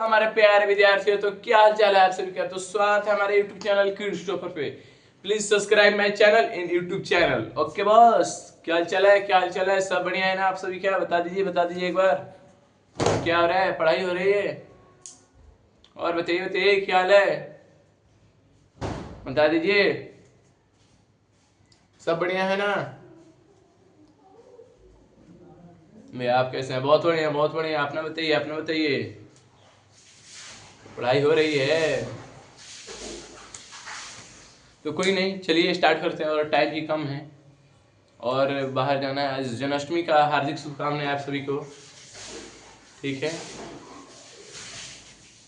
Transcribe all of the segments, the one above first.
हमारे प्यारे विद्यार्थियों, तो क्या हाल चाल है आप सभी का। तो स्वागत है हमारे YouTube चैनल क्विज टॉपर पे। Please subscribe my channel in YouTube channel. Okay boss, क्या हाल चाल है, क्या हाल चाल है, सब बढ़िया है ना आप सभी? क्या बता दीजिए एक बार, क्या हो रहा है, पढ़ाई हो रही है? और बताइए क्या हाल है, बता दीजिए। सब बढ़िया है ना? मैं आप कैसे हैं? बहुत बढ़िया बहुत बढ़िया। अपना बताइए पढ़ाई हो रही है? तो कोई नहीं, चलिए स्टार्ट करते हैं। और टाइम भी कम है और बाहर जाना है। आज जन्माष्टमी का हार्दिक शुभकामनाएं आप सभी को। ठीक है,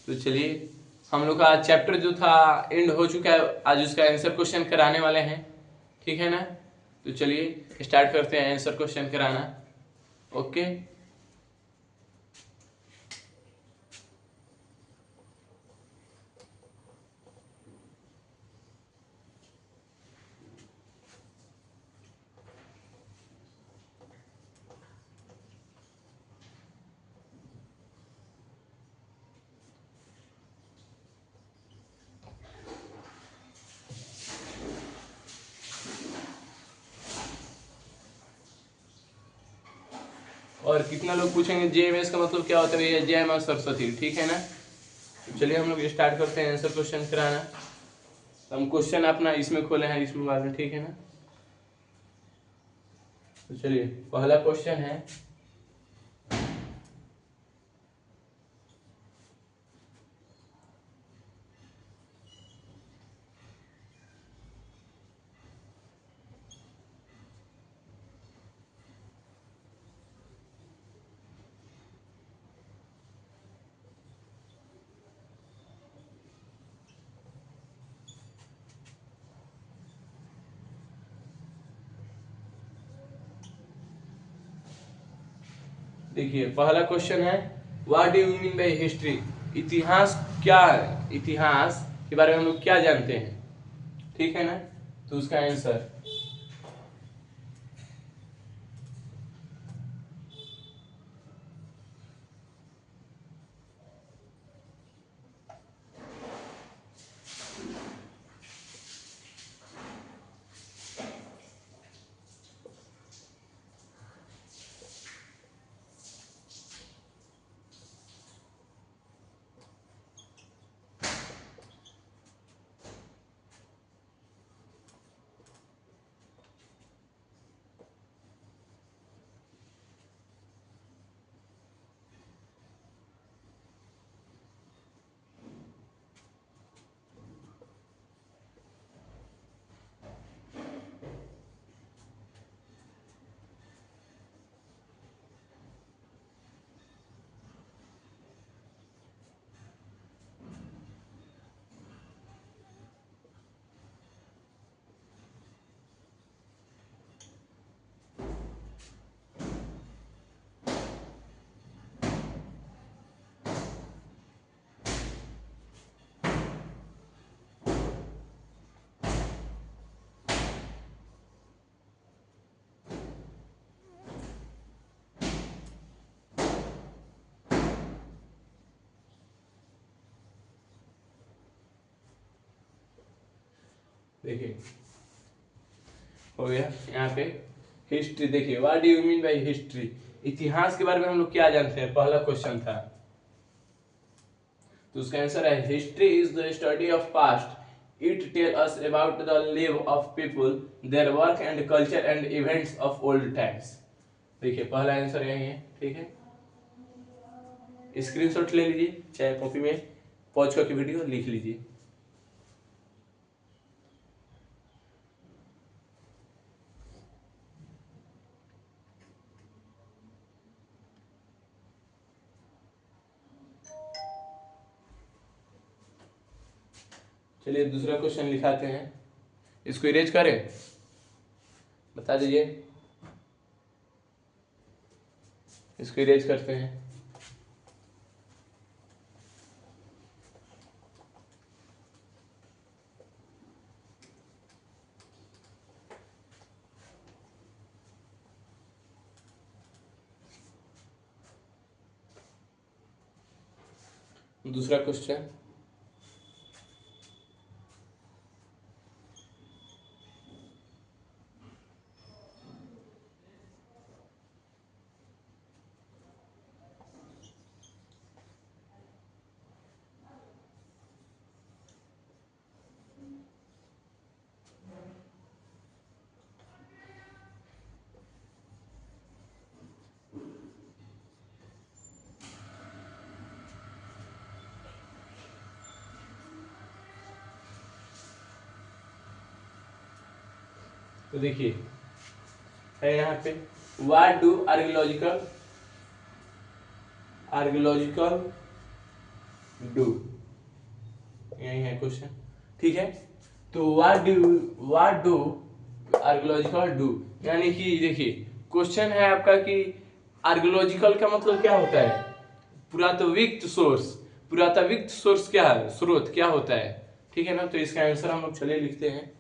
तो चलिए हम लोग का चैप्टर जो था एंड हो चुका है। आज उसका आंसर क्वेश्चन कराने वाले हैं, ठीक है ना? तो चलिए स्टार्ट करते हैं आंसर क्वेश्चन कराना। ओके, और कितना लोग पूछेंगे जेएमएस का मतलब क्या होता है भैया? जय मां सरस्वती, ठीक है ना? तो चलिए हम लोग स्टार्ट करते हैं आंसर क्वेश्चन कराना। तो हम क्वेश्चन अपना इसमें खोले हैं, इस मोबाइल में, ठीक है ना? तो चलिए पहला क्वेश्चन है, देखिए पहला क्वेश्चन है, what do you mean by history? इतिहास क्या है? इतिहास के बारे में हम लोग क्या जानते हैं, ठीक है ना? तो उसका आंसर, देखिए हो गया यहाँ पे हिस्ट्री। देखिए what do you mean by history? इतिहास के बारे में हम लोग क्या जानते हैं, पहला क्वेश्चन था। तो उसका आंसर है, history is the study of past. It tell us about the live of people, their work and culture and events of old times. देखिए पहला आंसर यही है, ठीक है? स्क्रीनशॉट ले लीजिए, चाहे कॉपी में पॉज करके वीडियो लिख लीजिए। चलिए दूसरा क्वेश्चन लिखाते हैं, इसको इरेज करें, बता दीजिए। इसको इरेज करते हैं। दूसरा क्वेश्चन, तो देखिए है यहाँ पे, व्हाट डू आर्कियोलॉजिकल डू, यही है क्वेश्चन, ठीक है। तो व्हाट डू आर्कियोलॉजिकल डू, यानी कि देखिए क्वेश्चन है आपका कि आर्कियोलॉजिकल का मतलब क्या होता है, पुरातात्विक सोर्स, पुरातात्विक सोर्स क्या है, स्रोत क्या होता है, ठीक है ना। तो इसका आंसर हम लोग चलिए लिखते हैं।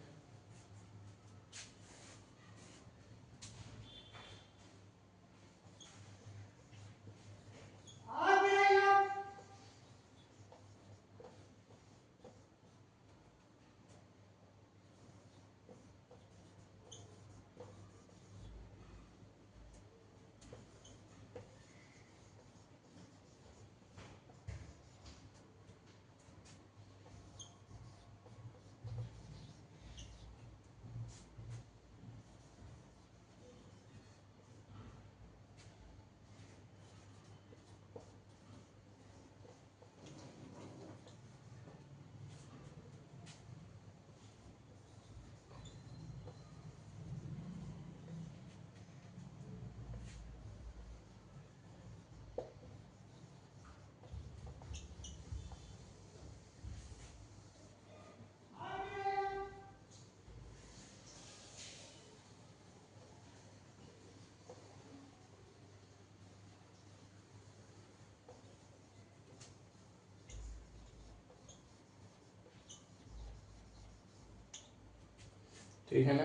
ठीक है ना।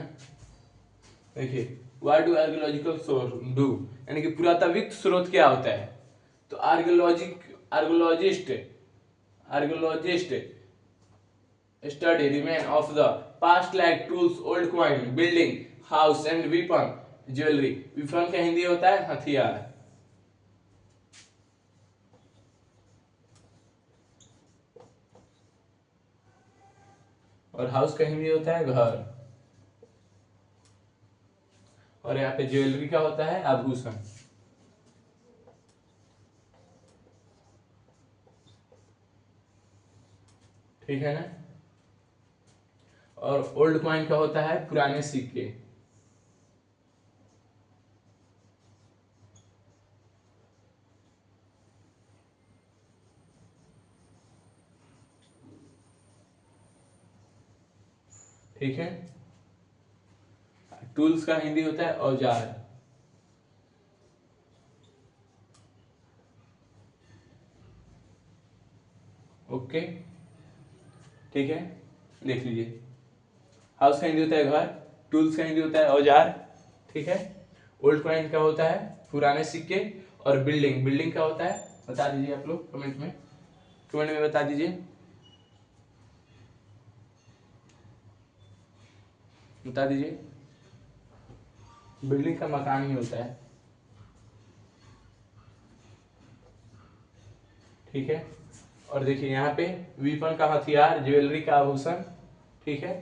देखिए what do archaeological source do, यानी कि पुरातात्विक स्रोत क्या होता है। तो archaeologist archaeologist study remain of the past like tools, old coin, building, house and weapon, jewellery. Weapon का हिंदी होता है हथियार, और हाउस का हिंदी होता है घर, और यहाँ पे ज्वेलरी का होता है आभूषण, ठीक है ना। और ओल्ड कॉइन का होता है पुराने सिक्के, ठीक है। टूल्स का हिंदी होता है औजार, ओके, ठीक है। देख लीजिए, हाउस का हिंदी होता है घर, टूल्स का हिंदी होता है औजार, ठीक है। ओल्ड कॉइन का होता है पुराने सिक्के, और बिल्डिंग, बिल्डिंग का होता है, बता दीजिए आप लोग कमेंट में बता दीजिए, बता दीजिए। बिल्डिंग का मकान ही होता है, ठीक है। और देखिए यहाँ पे वीपन का हथियार, ज्वेलरी का आभूषण, ठीक है।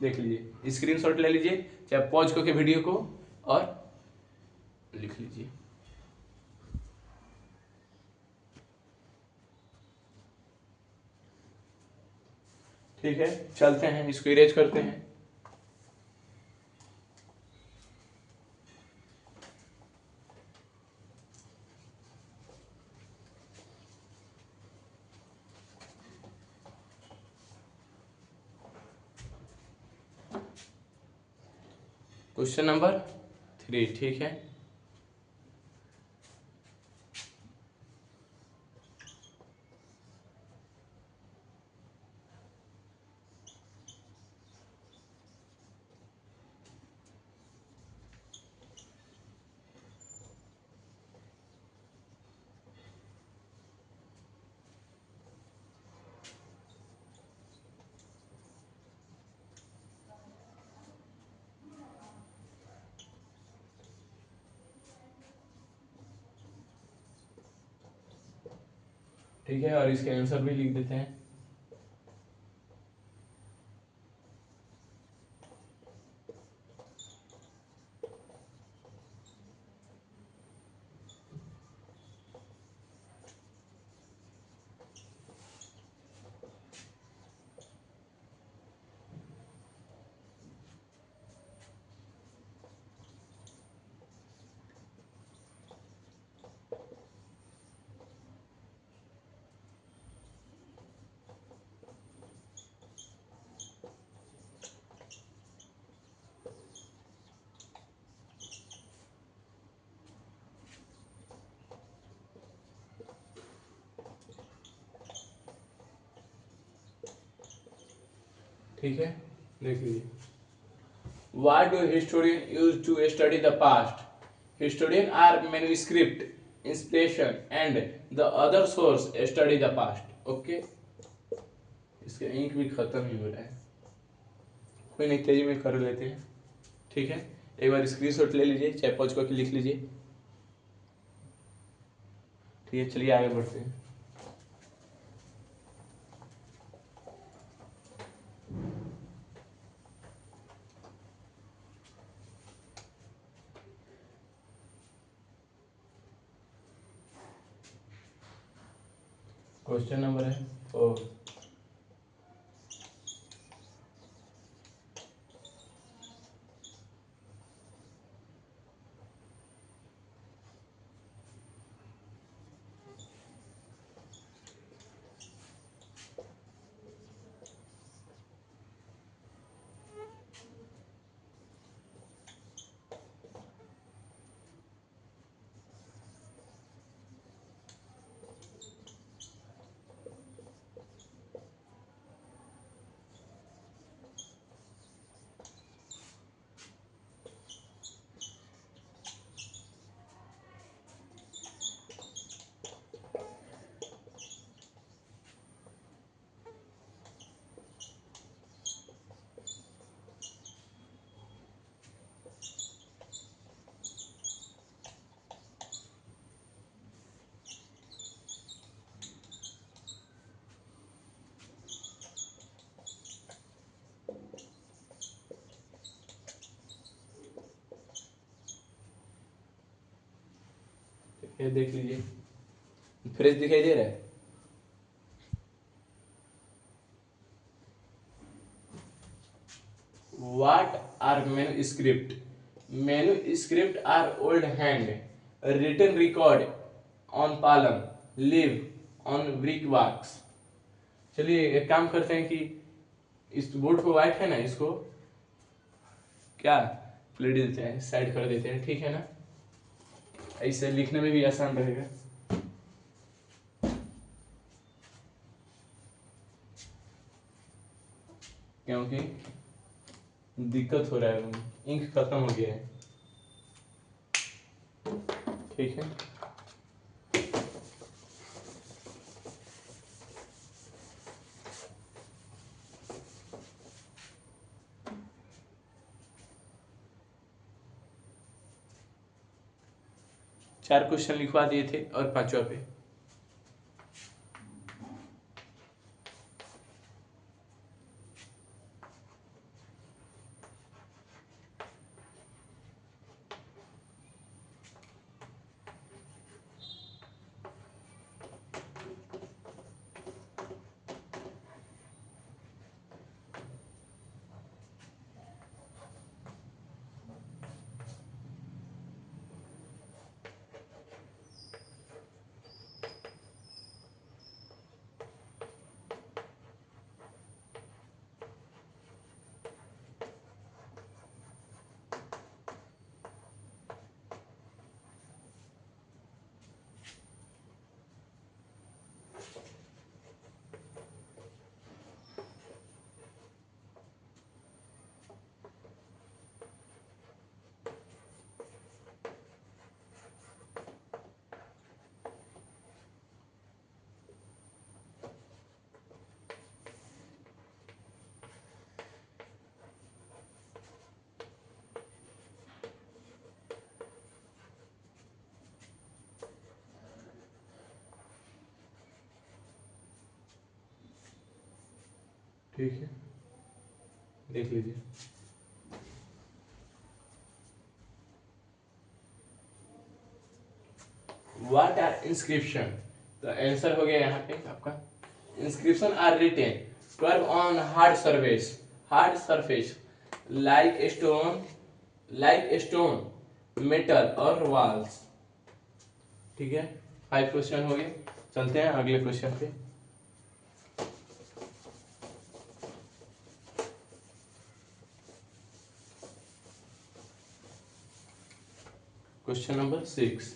देख लीजिए, स्क्रीनशॉट ले लीजिए, चाहे पॉज करके वीडियो को, और लिख लीजिए, ठीक है। चलते हैं, इसको इरेज करते हैं। क्वेश्चन नंबर 3, ठीक है। ठीक है, और इसके आंसर भी लिख देते हैं। ठीक है, देख लीजिए। What do historian use to study the past? Historian are manuscript, inspiration and the other source study the past. Okay? इसका इंक भी खत्म ही हो रहा है, कोई नहीं, तेजी में कर लेते हैं। ठीक है, एक बार स्क्रीनशॉट ले लीजिए, चाहे पॉज करके लिख लीजिए। ठीक है, चलिए आगे बढ़ते हैं। क्वेश्चन नंबर है 4। ये देख लीजिए, फ्रेश दिखाई दे रहा है। What are manuscript? Manuscript are old hand written record on palm, leaf, on brickworks. चलिए एक काम करते हैं कि इस बोर्ड पे व्हाइट है ना, इसको क्या प्लेट देते हैं, साइड कर देते हैं। ठीक है ना, ऐसे लिखने में भी आसान रहेगा। क्योंकि दिक्कत हो रहा है, इंक खत्म हो गया है। ठीक है, चार क्वेश्चन लिखवा दिए थे और पांचवा पे। ठीक है, देख लीजिए। What are inscription? तो आंसर हो गया यहाँ पे आपका, inscription are written carved on hard surface like stone metal और वॉल्स। ठीक है, 5 क्वेश्चन हो गए। चलते हैं अगले क्वेश्चन पे। क्वेश्चन नंबर 6,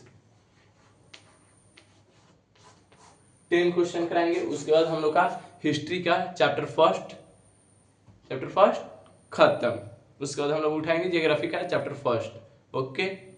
10 क्वेश्चन कराएंगे। उसके बाद हम लोग का हिस्ट्री का चैप्टर फर्स्ट खत्म। उसके बाद हम लोग उठाएंगे जियोग्राफी का चैप्टर फर्स्ट। ओके,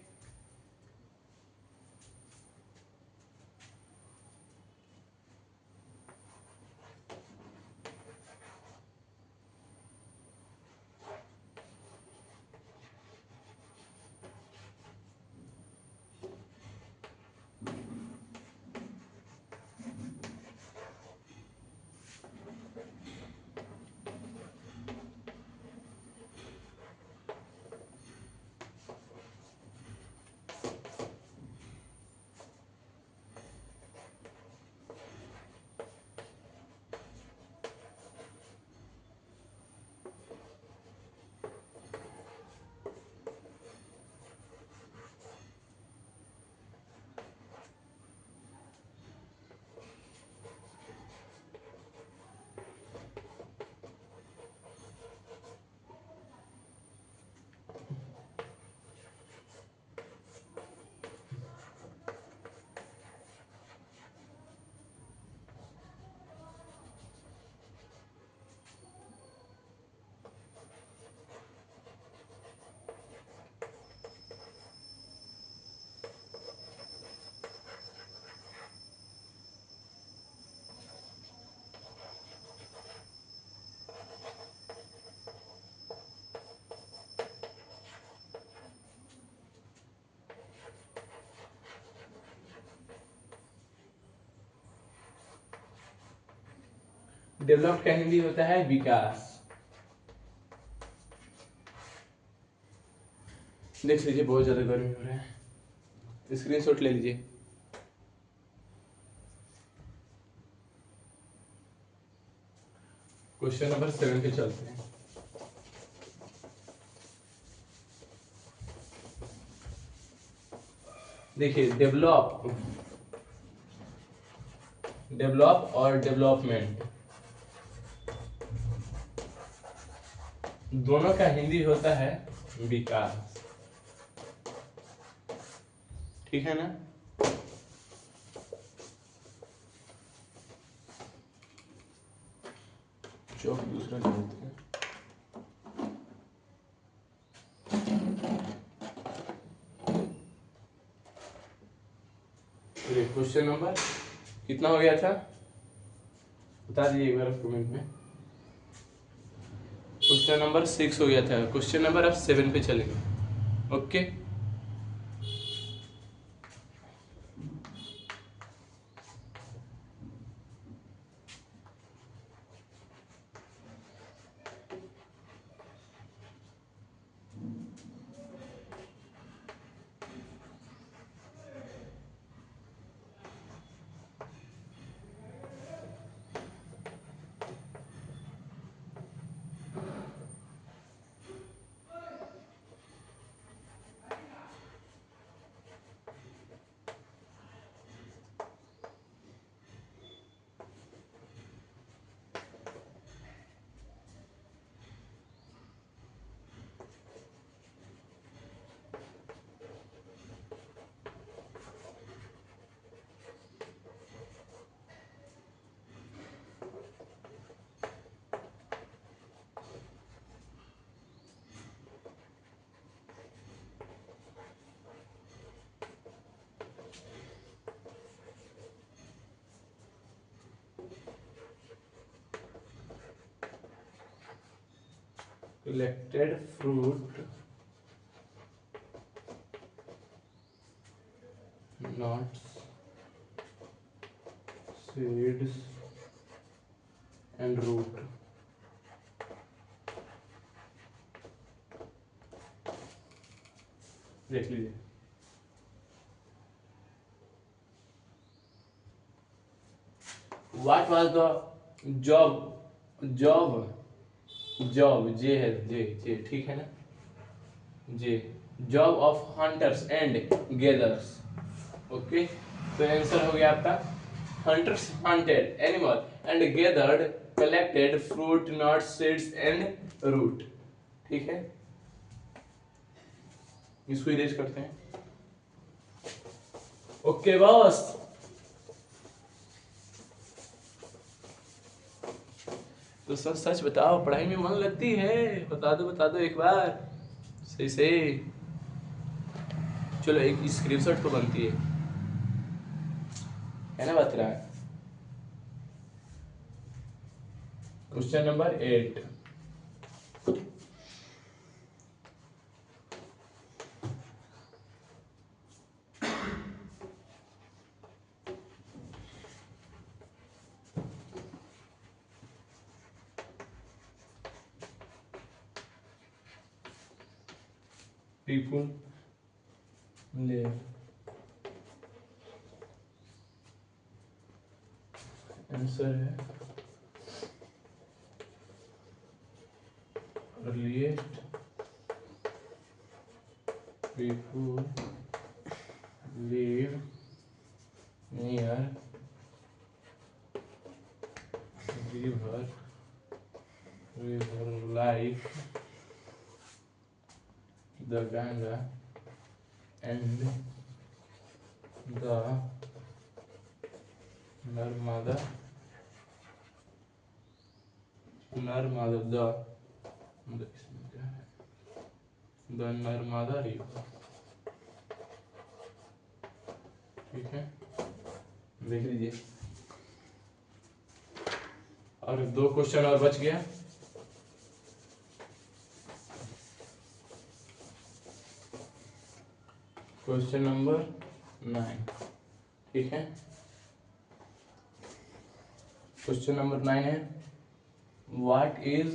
डेवलप्ड का हिंदी होता है विकास। देख लीजिए, बहुत ज्यादा गर्मी हो रहा है, स्क्रीनशॉट ले लीजिए। क्वेश्चन नंबर 7 पे चलते हैं। देखिए, डेवलप और डेवलपमेंट दोनों का हिंदी होता है विकास। ठीक है ना? चौक दूसरा लेते हैं। क्वेश्चन नंबर कितना हो गया था, बता दीजिए एक बार कमेंट में। क्वेश्चन नंबर 6 हो गया था। क्वेश्चन नंबर अब 7 पे चलेंगे। Okay, collected fruit, nuts, seeds and root। देख लीजिए। What was the job job job जे है, जे ठीक है ना, जे job of hunters and gatherers. Okay, तो आंसर हो गया आपका hunters hunted animal and gathered collected fruit nuts seeds and root. ठीक है, इसको इरेज करते हैं। ओके बॉस, तो सच सच बताओ, पढ़ाई में मन लगती है? बता दो एक बार सही से। चलो एक स्क्रीनशॉट तो बनती है ना, बता रहा है। Question number 8। people live answer है earliest people live near river like the Ganga and the Narmada the Narmada river। ठीक है, देख लीजिए। और 2 क्वेश्चन और बच गया। Question number 9। ठीक है, क्वेश्चन नंबर 9 है व्हाट इज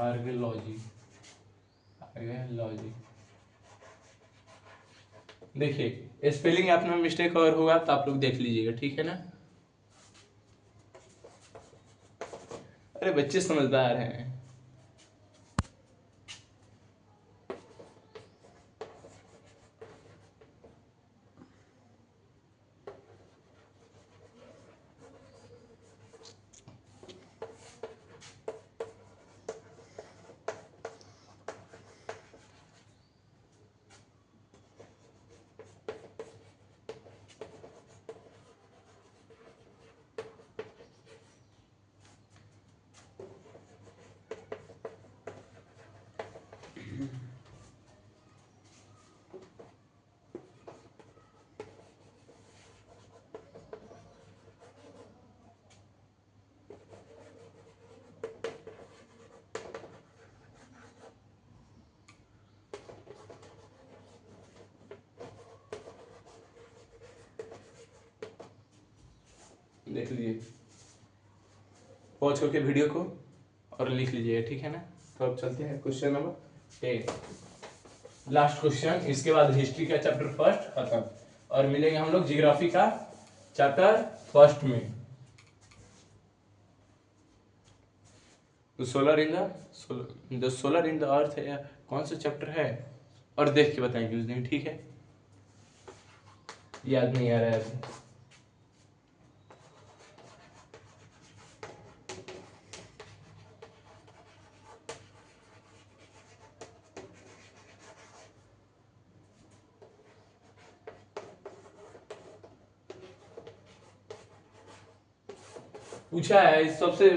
आर्कियोलॉजी। देखिए स्पेलिंग आप में मिस्टेक और होगा तो आप लोग देख लीजिएगा, ठीक है ना। अरे बच्चे समझदार हैं। देख लीजिए, पॉज करके वीडियो को और लिख लीजिएगा, ठीक है ना। तो अब चलते हैं क्वेश्चन नंबर 10, लास्ट क्वेश्चन। इसके बाद हिस्ट्री का चैप्टर फर्स्ट खत्म और मिलेंगे हम लोग जियोग्राफी का चैप्टर फर्स्ट में। तो सोलर इन द अर्थ है, कौन सा चैप्टर है और देख के बताएंगे उस दिन, ठीक है। याद नहीं आ रहा है अभी। पूछा है सबसे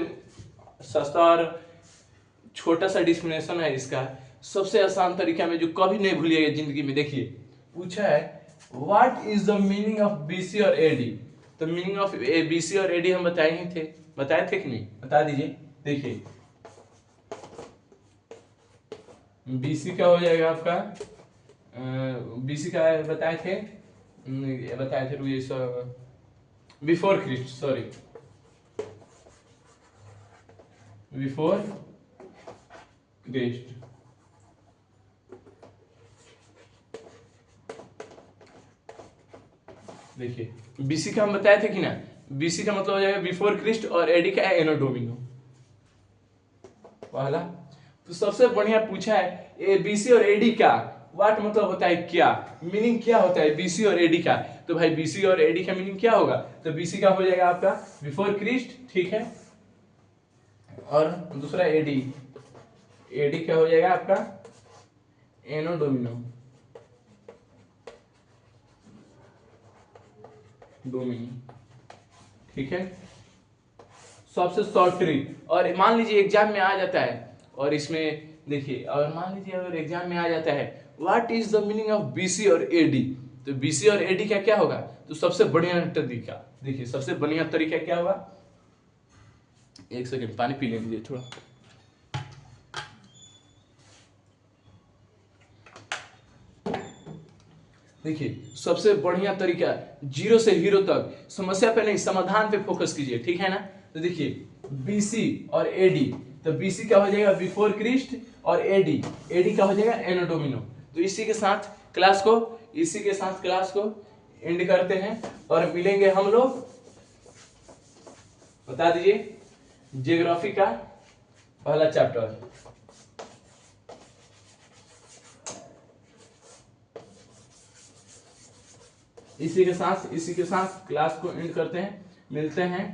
सस्ता और छोटा सा डिस्क्रिमिनेशन है इसका, सबसे आसान तरीका में जो कभी नहीं भूलिएगा जिंदगी में। देखिए पूछा है what is the meaning of BC और एडी। तो मीनिंग ऑफ बीसी और एडी हम बताए थे कि नहीं, बता दीजिए। देखिए बीसी क्या हो जाएगा आपका, बीसी का बताए थे before Christ, sorry before Christ. देखिए बीसी का हम बताए थे कि ना, बीसी का मतलब हो जाएगा बिफोर क्रिस्ट और एडी का एनो डोमिनो पहला। तो सबसे बढ़िया पूछा है ए बीसी और एडी का व्हाट मतलब होता है क्या, मीनिंग क्या होता है बीसी और एडी का। तो भाई बीसी और एडी का मीनिंग क्या होगा, तो बीसी का हो जाएगा आपका बिफोर क्रिस्ट, ठीक है, और दूसरा एडी, एडी क्या हो जाएगा आपका एनो डोमिनो, ठीक है। सबसे शॉर्ट ट्रिक, और मान लीजिए एग्जाम में आ जाता है, और इसमें देखिए और मान लीजिए अगर एग्जाम में आ जाता है what is the meaning of BC और एडी, तो बीसी और एडी का क्या होगा, तो सबसे बढ़िया तरीका, देखिए सबसे बढ़िया तरीका क्या होगा, एक सेकंड पानी पी लीजिए थोड़ा। देखिए सबसे बढ़िया तरीका जीरो से हीरो तक, समस्या पे नहीं समाधान पे फोकस कीजिए, ठीक है ना। तो देखिए बीसी और एडी, तो बीसी का हो जाएगा बिफोर क्रिस्ट और एडी, एडी का हो जाएगा एनो डोमिनो। तो इसी के साथ क्लास को एंड करते हैं और मिलेंगे हम लोग, बता दीजिए ज्योग्राफी का पहला चैप्टर। इसी के साथ क्लास को एंड करते हैं, मिलते हैं